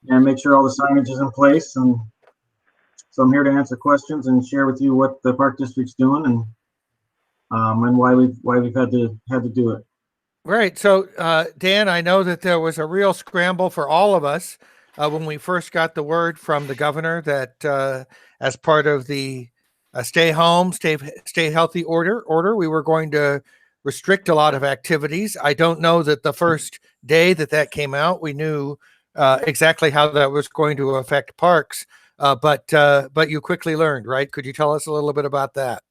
and make sure all the signage is in place. And so I'm here to answer questions and share with you what the park district's doing and why we've had to do it. Right. So, Dan, I know that there was a real scramble for all of us when we first got the word from the governor that as part of the stay home, stay healthy order, we were going to restrict a lot of activities. I don't know that the first day that came out, we knew exactly how that was going to affect parks, but you quickly learned, right? Could you tell us a little bit about that?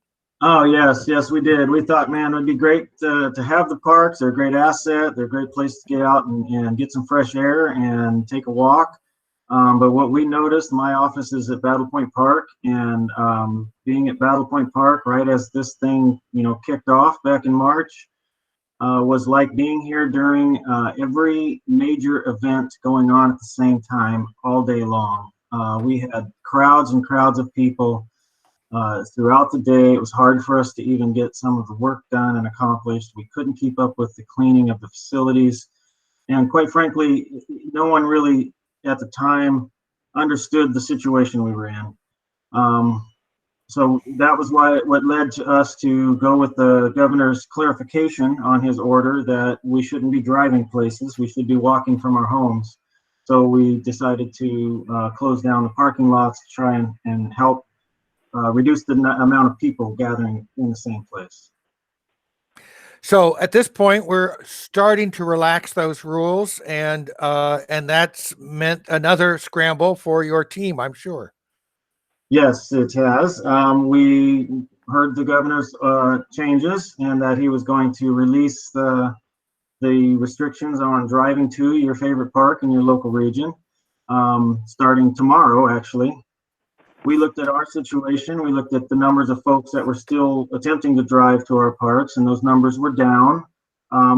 Oh, yes, we did. We thought, man, it would be great to have the parks. They're a great asset. They're a great place to get out and get some fresh air and take a walk. But what we noticed, my office is at Battle Point Park, and being at Battle Point Park right as this thing, kicked off back in March, was like being here during every major event going on at the same time all day long. We had crowds and crowds of people throughout the day. It was hard for us to even get some of the work done and accomplished. We couldn't keep up with the cleaning of the facilities. And quite frankly, no one really at the time understood the situation we were in. So that was what led to us to go with the governor's clarification on his order that we shouldn't be driving places. We should be walking from our homes. So we decided to close down the parking lots to try and help reduce the amount of people gathering in the same place. So at this point, we're starting to relax those rules, and that's meant another scramble for your team, I'm sure. Yes, it has. We heard the governor's changes and that he was going to release the restrictions on driving to your favorite park in your local region, starting tomorrow, actually. We looked at our situation. We looked at the numbers of folks that were still attempting to drive to our parks, and those numbers were down.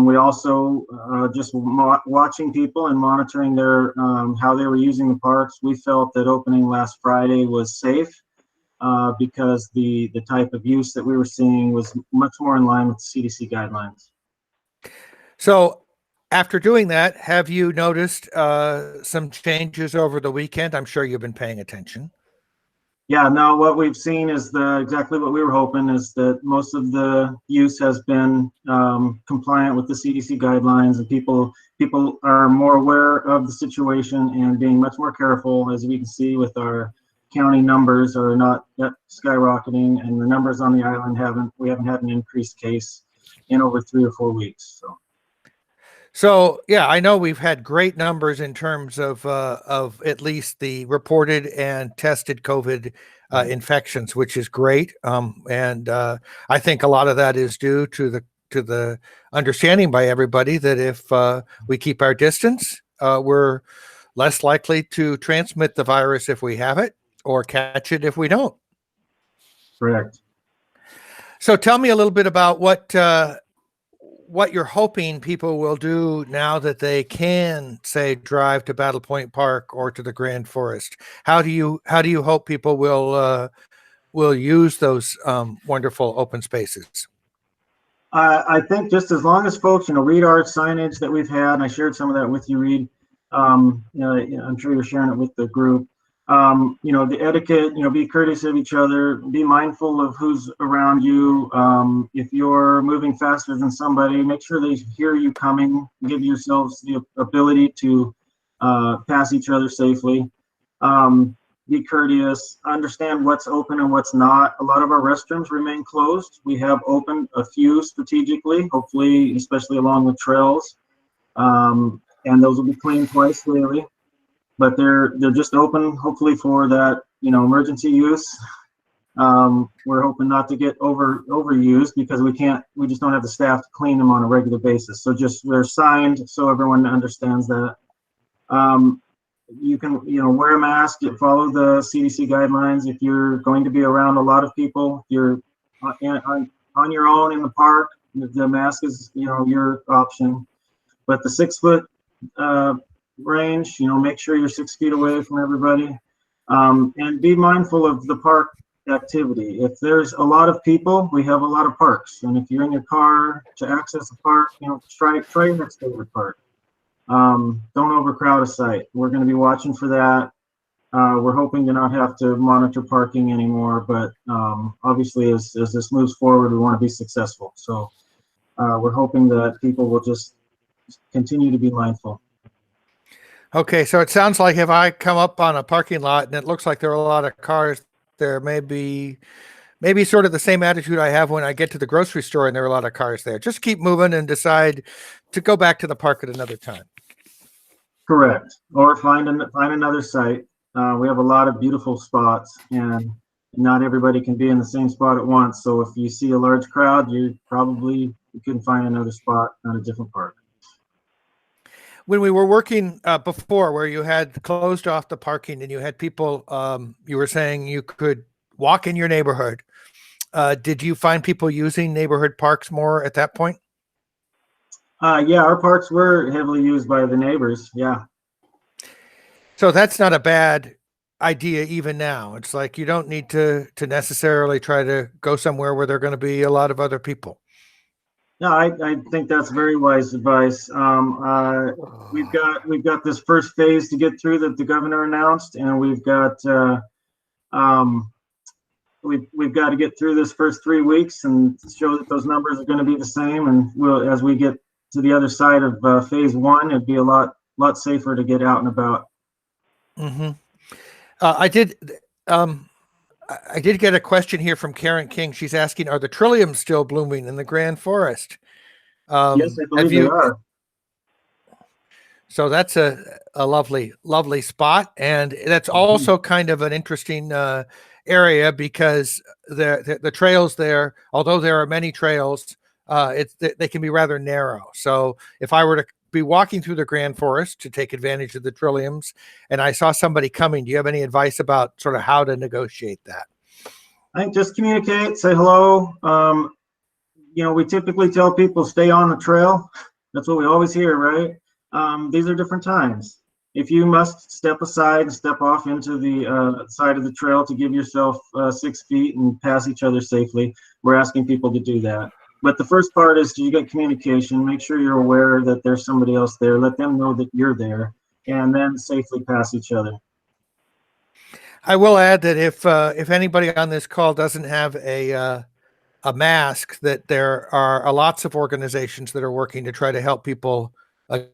We also just watching people and monitoring their how they were using the parks. We felt that opening last Friday was safe because the type of use that we were seeing was much more in line with the CDC guidelines. So after doing that, have you noticed some changes over the weekend? I'm sure you've been paying attention. Yeah, no, what we've seen is exactly what we were hoping, is that most of the use has been compliant with the CDC guidelines, and people are more aware of the situation and being much more careful. As we can see with our county numbers are not yet skyrocketing, and the numbers on the island we haven't had an increased case in over 3 or 4 weeks. So yeah, I know we've had great numbers in terms of at least the reported and tested COVID infections, which is great. And I think a lot of that is due to the understanding by everybody that if we keep our distance, we're less likely to transmit the virus if we have it or catch it if we don't. Correct. So tell me a little bit about what you're hoping people will do now that they can, say, drive to Battle Point Park or to the Grand Forest. How do you hope people will use those wonderful open spaces? I think just as long as folks, read our signage that we've had, and I shared some of that with you, Reed. I'm sure you're sharing it with the group. The etiquette, be courteous of each other, be mindful of who's around you. If you're moving faster than somebody, make sure they hear you coming, give yourselves the ability to pass each other safely. Be courteous, understand what's open and what's not. A lot of our restrooms remain closed. We have opened a few strategically, hopefully, especially along the trails. And those will be cleaned twice daily. But they're just open, hopefully, for that emergency use. We're hoping not to get overused because we just don't have the staff to clean them on a regular basis. So they're signed so everyone understands that. You can wear a mask, follow the CDC guidelines. If you're going to be around a lot of people, if you're on your own in the park, the mask is your option. But the 6 foot range, make sure you're 6 feet away from everybody, and be mindful of the park activity. If there's a lot of people, we have a lot of parks, and if you're in your car to access a park, try your next favorite park. don't overcrowd a site. We're going to be watching for that. We're hoping to not have to monitor parking anymore, but obviously as this moves forward, we want to be successful. So we're hoping that people will just continue to be mindful. Okay, so it sounds like if I come up on a parking lot and it looks like there are a lot of cars there, maybe sort of the same attitude I have when I get to the grocery store and there are a lot of cars there. Just keep moving and decide to go back to the park at another time. Correct. Or find another site. We have a lot of beautiful spots, and not everybody can be in the same spot at once. So if you see a large crowd, you can find another spot on a different park. When we were working before, where you had closed off the parking and you had people, you were saying you could walk in your neighborhood. Did you find people using neighborhood parks more at that point? Yeah, our parks were heavily used by the neighbors. Yeah. So that's not a bad idea even now. It's like you don't need to necessarily try to go somewhere where there are going to be a lot of other people. No, I think that's very wise advice. We've got this first phase to get through that the governor announced, and we've got to get through this first 3 weeks and show that those numbers are going to be the same. And as we get to the other side of phase one, it'd be a lot safer to get out and about. Mm-hmm. I did get a question here from Karen King. She's asking, are the trilliums still blooming in the Grand Forest? Yes, I believe they are. So that's a lovely spot. And that's also kind of an interesting area because the trails there, although there are many trails, they can be rather narrow. So if I were to be walking through the Grand Forest to take advantage of the trilliums and I saw somebody coming, do you have any advice about sort of how to negotiate that? I think just communicate, say hello. We typically tell people stay on the trail. That's what we always hear, right? These are different times. If you must step aside, step off into the side of the trail to give yourself 6 feet and pass each other safely, we're asking people to do that. But the first part is you get communication, make sure you're aware that there's somebody else there, let them know that you're there, and then safely pass each other. I will add that if anybody on this call doesn't have a mask, that there are lots of organizations that are working to try to help people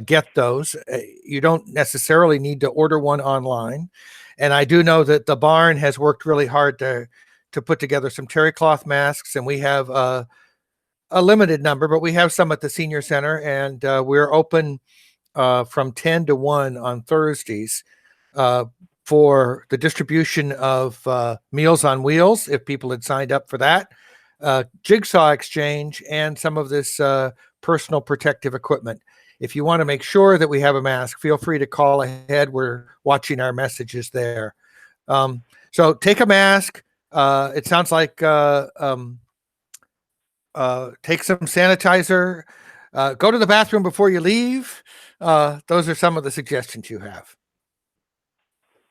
get those. You don't necessarily need to order one online. And I do know that the barn has worked really hard to put together some terry cloth masks, and we have a limited number, but we have some at the senior center, and we're open from 10 to 1 on Thursdays for the distribution of Meals on Wheels, if people had signed up for that, jigsaw exchange, and some of this personal protective equipment. If you want to make sure that we have a mask, feel free to call ahead. We're watching our messages there. So take a mask. It sounds like take some sanitizer, go to the bathroom before you leave. Those are some of the suggestions you have.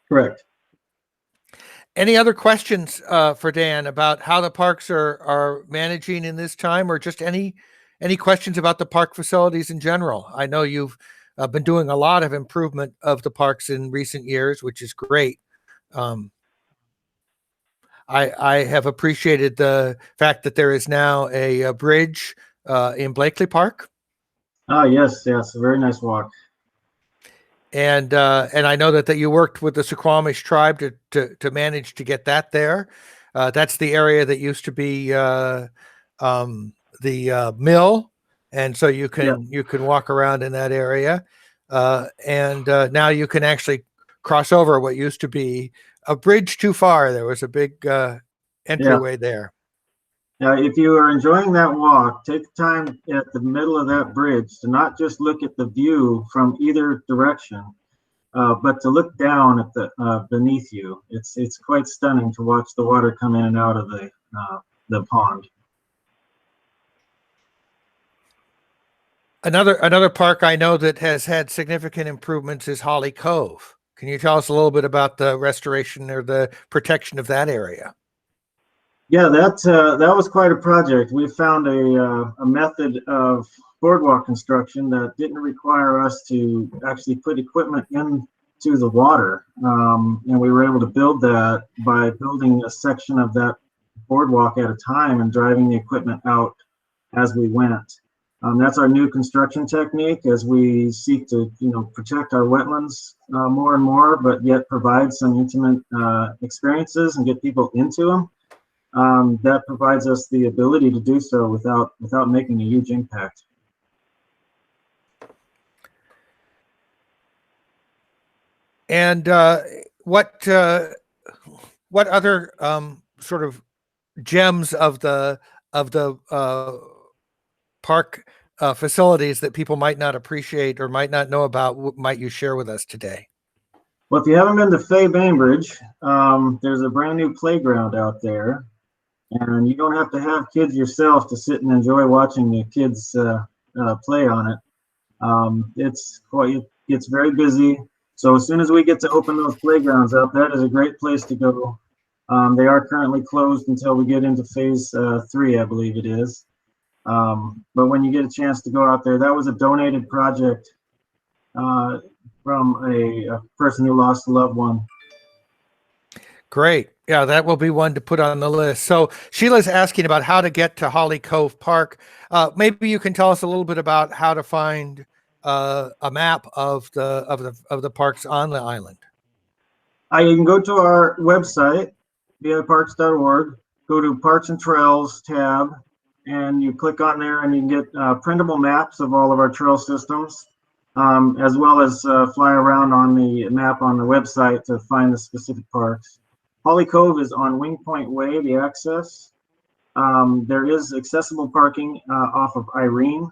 Correct. Any other questions for Dan about how the parks are managing in this time, or just any questions about the park facilities in general? I know you've been doing a lot of improvement of the parks in recent years, which is great. I have appreciated the fact that there is now a bridge in Blakely Park. Oh, yes, a very nice walk. And I know that you worked with the Suquamish tribe to manage to get that there. That's the area that used to be the mill, and so you can walk around in that area, and now you can actually cross over what used to be a bridge too far. There was a big entryway there. Now, if you are enjoying that walk, take time at the middle of that bridge to not just look at the view from either direction, but to look down at the beneath you. It's quite stunning to watch the water come in and out of the pond. Another park I know that has had significant improvements is Holly Cove. Can you tell us a little bit about the restoration or the protection of that area? Yeah, that was quite a project. We found a method of boardwalk construction that didn't require us to actually put equipment into the water. And we were able to build that by building a section of that boardwalk at a time and driving the equipment out as we went. That's our new construction technique as we seek to, protect our wetlands more and more, but yet provide some intimate experiences and get people into them. That provides us the ability to do so without making a huge impact. And what other sort of gems of the park facilities that people might not appreciate or might not know about might you share with us today? Well, if you haven't been to Bainbridge, there's a brand new playground out there, and you don't have to have kids yourself to sit and enjoy watching the kids play on it. It's very busy. So as soon as we get to open those playgrounds up, that is a great place to go. They are currently closed until we get into phase 3, I believe it is. But when you get a chance to go out there, that was a donated project from a person who lost a loved one. Great. Yeah, that will be one to put on the list. So Sheila's asking about how to get to Holly Cove Park. Maybe you can tell us a little bit about how to find a map of the parks on the island. You can go to our website, viaparks.org, go to Parks and Trails tab, and you click on there and you can get printable maps of all of our trail systems, as well as fly around on the map on the website to find the specific parks. Holly Cove is on Wing Point Way, the access. There is accessible parking off of Irene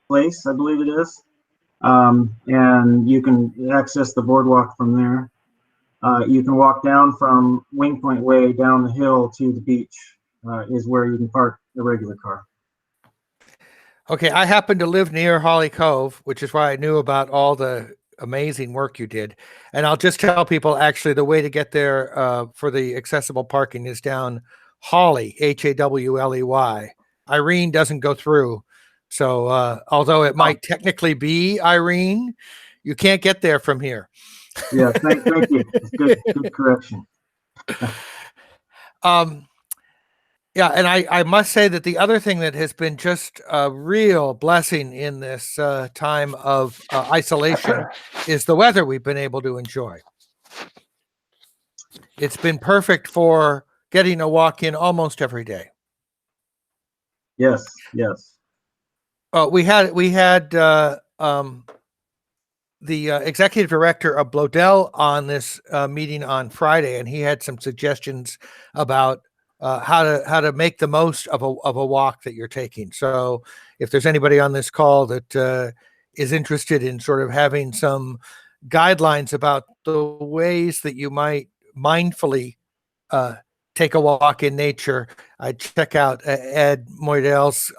Place, I believe it is. And you can access the boardwalk from there. You can walk down from Wing Point Way down the hill to the beach is where you can park a regular car. Okay, I happen to live near Holly Cove, which is why I knew about all the amazing work you did. And I'll just tell people, actually, the way to get there for the accessible parking is down Hawley, Hawley. Irene doesn't go through. So although it might technically be Irene, you can't get there from here. Yeah, thank you. Good correction. Yeah, and I must say that the other thing that has been just a real blessing in this time of isolation is the weather we've been able to enjoy. It's been perfect for getting a walk in almost every day. Yes. We had the executive director of Bloedel on this meeting on Friday, and he had some suggestions about how to make the most of a walk that you're taking. So if there's anybody on this call that is interested in sort of having some guidelines about the ways that you might mindfully take a walk in nature, I'd check out Ed Moidel's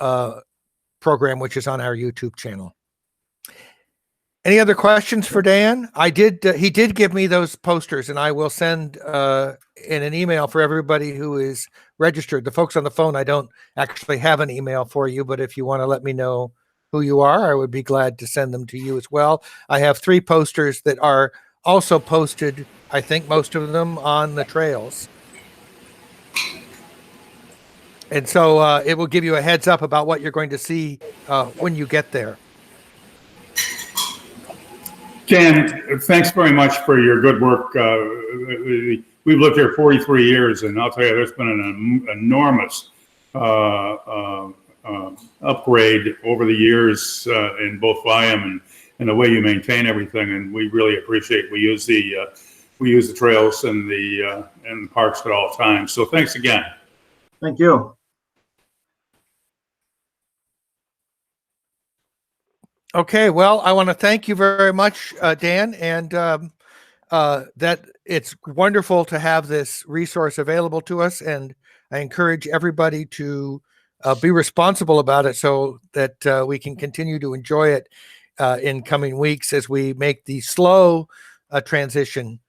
program, which is on our YouTube channel. Any other questions for Dan? He did give me those posters, and I will send in an email for everybody who is registered. The folks on the phone, I don't actually have an email for you, but if you want to let me know who you are, I would be glad to send them to you as well. I have 3 posters that are also posted, I think most of them on the trails. And so it will give you a heads up about what you're going to see when you get there. Dan, thanks very much for your good work. We've lived here 43 years, and I'll tell you, there's been an enormous upgrade over the years in both volume and the way you maintain everything. And we really appreciate. We use the trails and the parks at all times. So thanks again. Thank you. Okay, well, I want to thank you very much, Dan, and that it's wonderful to have this resource available to us, and I encourage everybody to be responsible about it so that we can continue to enjoy it in coming weeks as we make the slow transition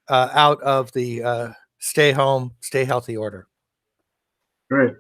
out of the stay home, stay healthy order. Great.